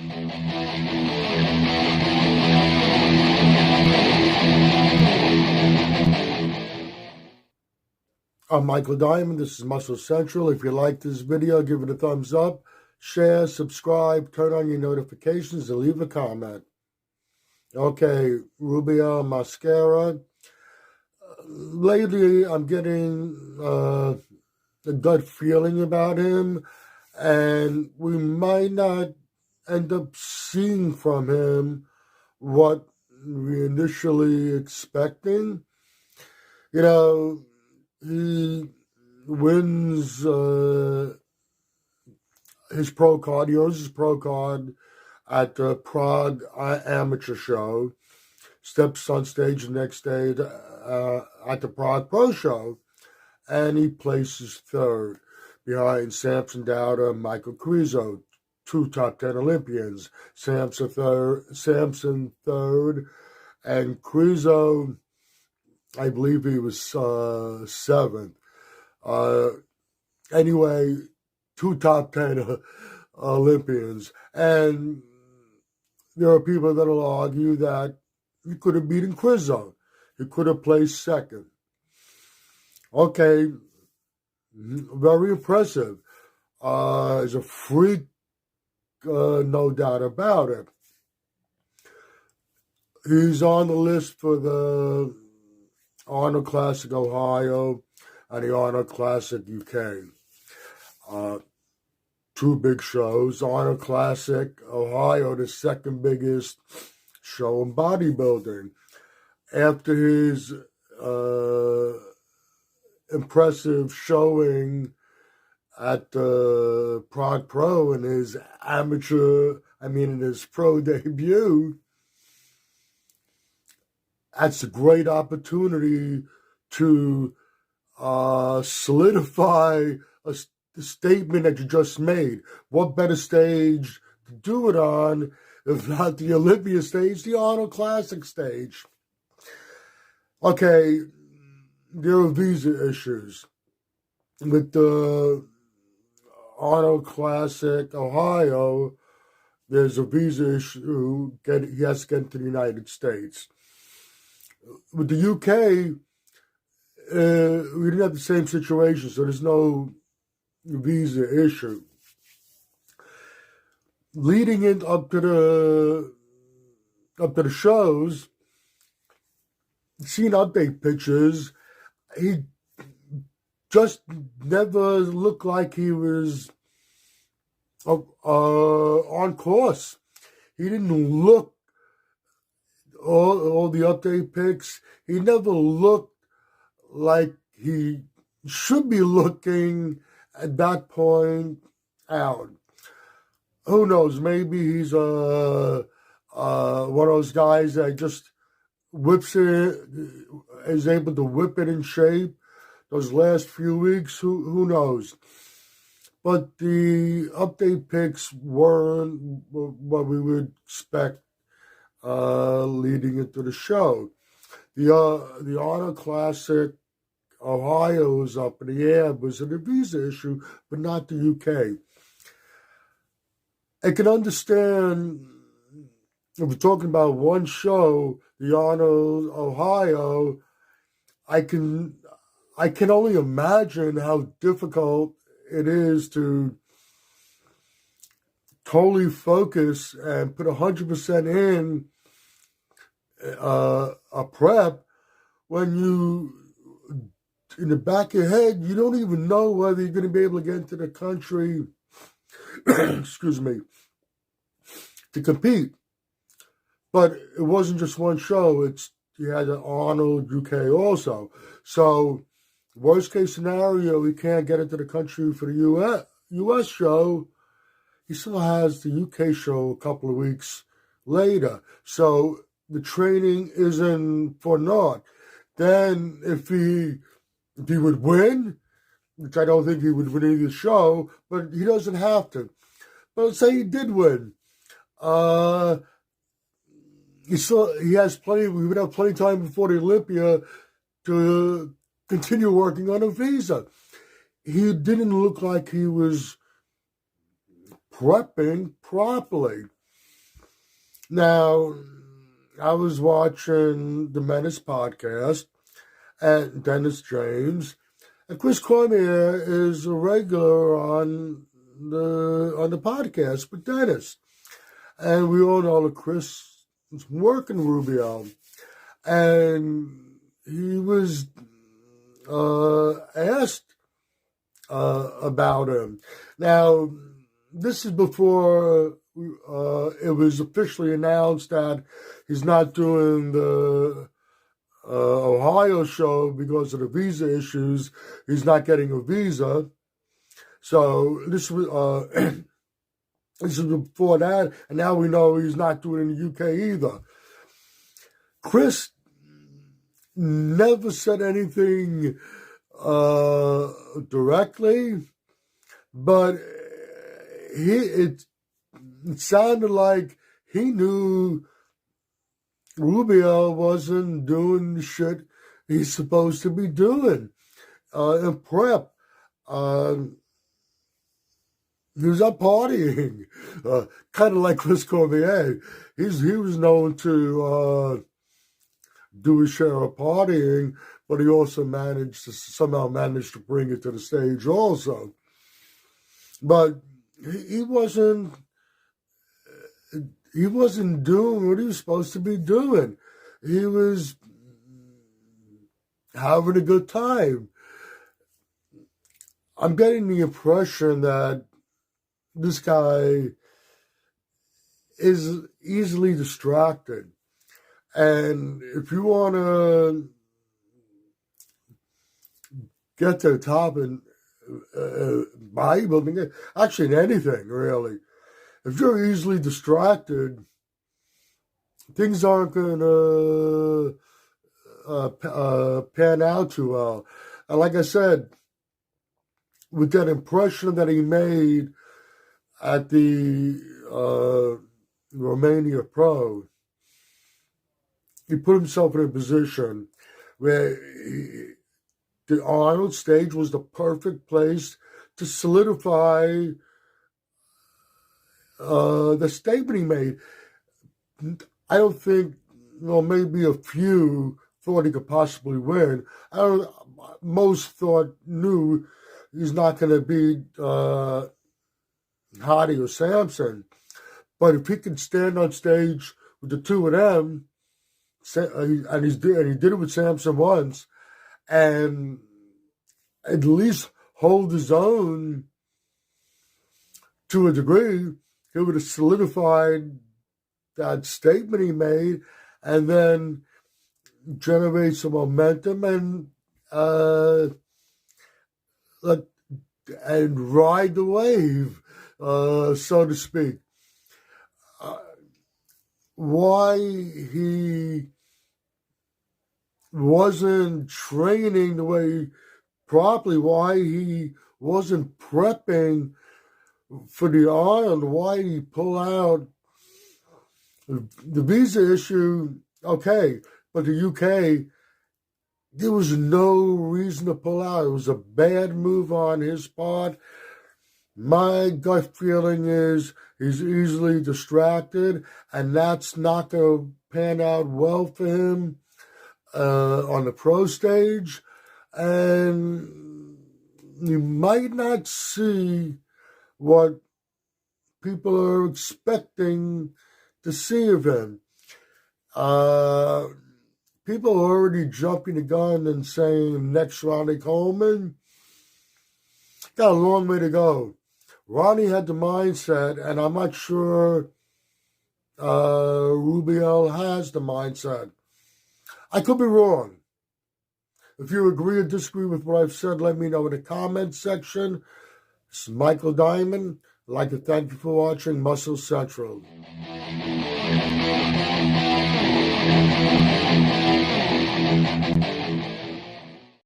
I'm Michael Diamond. This is Muscle Central. If you like this video, give it a thumbs up, share, subscribe, turn on your notifications, and leave a comment. Okay, Rubiel Mosquera. Lately, I'm getting a gut feeling about him, and we might not end up seeing from him what we initially expecting. You know, he wins his pro card. He owns his pro card at the Prague Amateur Show. Steps on stage the next day at the Prague Pro Show, and he places third behind Samson Dowder and Michael Krizo, two top 10 Olympians. Samson third, and Krizo, I believe he was seventh. Anyway, two top 10 Olympians. And there are people that will argue that he could have beaten Krizo. He could have placed second. Okay, very impressive. He's a freak, no doubt about it. He's on the list for the Arnold Classic Ohio and the Arnold Classic UK. Two big shows. Arnold Classic Ohio, the second biggest show in bodybuilding. After his impressive showing at the Prague Pro in his in his pro debut, that's a great opportunity to solidify the statement that you just made. What better stage to do it on if not the Olympia stage, the Arnold Classic stage? Okay, there are visa issues with the Arnold Classic Ohio. There's a visa issue. He has to get into the United States. With the UK, we didn't have the same situation, so there's no visa issue. Leading it up to the shows, seeing update pictures, he just never looked like he was on course. He didn't look all the update pics. He never looked like he should be looking at that point out. Who knows? Maybe he's one of those guys that just whips it, is able to whip it in shape. Those last few weeks, who knows? But the update pics weren't what we would expect leading into the show. The Arnold Classic Ohio was up in the air. It was a visa issue, but not the UK. I can understand if we're talking about one show, the Arnold Ohio. I can only imagine how difficult it is to totally focus and put 100% in a prep when you, in the back of your head, you don't even know whether you're going to be able to get into the country, excuse me, to compete. But it wasn't just one show. You had an Arnold UK also. So worst case scenario, he can't get into the country for the US show. He still has the UK show a couple of weeks later. So the training isn't for naught. Then if he would win, which I don't think he would win either show, but he doesn't have to. But let's say he did win. He has plenty. We would have plenty of time before the Olympia to continue working on a visa. He didn't look like he was prepping properly. Now, I was watching the Menace podcast and Dennis James, and Chris Cormier is a regular on the podcast with Dennis, and we all know that Chris is working Rubiel, and he was asked about him. Now, this is before it was officially announced that he's not doing the Ohio show because of the visa issues. He's not getting a visa. So this was this is before that, and now we know he's not doing it in the UK either. Chris never said anything directly, but it sounded like he knew Rubiel wasn't doing the shit he's supposed to be doing in prep. He was up partying, kind of like Chris Cormier. He was known to do his share of partying, but he also somehow managed to bring it to the stage also. But he wasn't doing what he was supposed to be doing. He was having a good time. I'm getting the impression that this guy is easily distracted. And if you want to get to the top in bodybuilding, actually in anything really, if you're easily distracted, things aren't going to pan out too well. And like I said, with that impression that he made at the Romania Pro, he put himself in a position where the Arnold stage was the perfect place to solidify the statement he made. I don't think, maybe a few thought he could possibly win. Most knew he's not going to beat Hardy or Samson. But if he can stand on stage with the two of them, and he did it with Samson once, and at least hold his own to a degree, he would have solidified that statement he made, and then generate some momentum and ride the wave, so to speak. Why he wasn't training the way properly, why he wasn't prepping for the Arnold, why he pulled out the visa issue, okay, but the UK, there was no reason to pull out. It was a bad move on his part. My gut feeling is he's easily distracted, and that's not going to pan out well for him on the pro stage. And you might not see what people are expecting to see of him. People are already jumping the gun and saying next Ronnie Coleman. Got a long way to go. Ronnie had the mindset, and I'm not sure Rubiel has the mindset. I could be wrong. If you agree or disagree with what I've said, let me know in the comments section. This is Michael Diamond. I'd like to thank you for watching Muscle Central.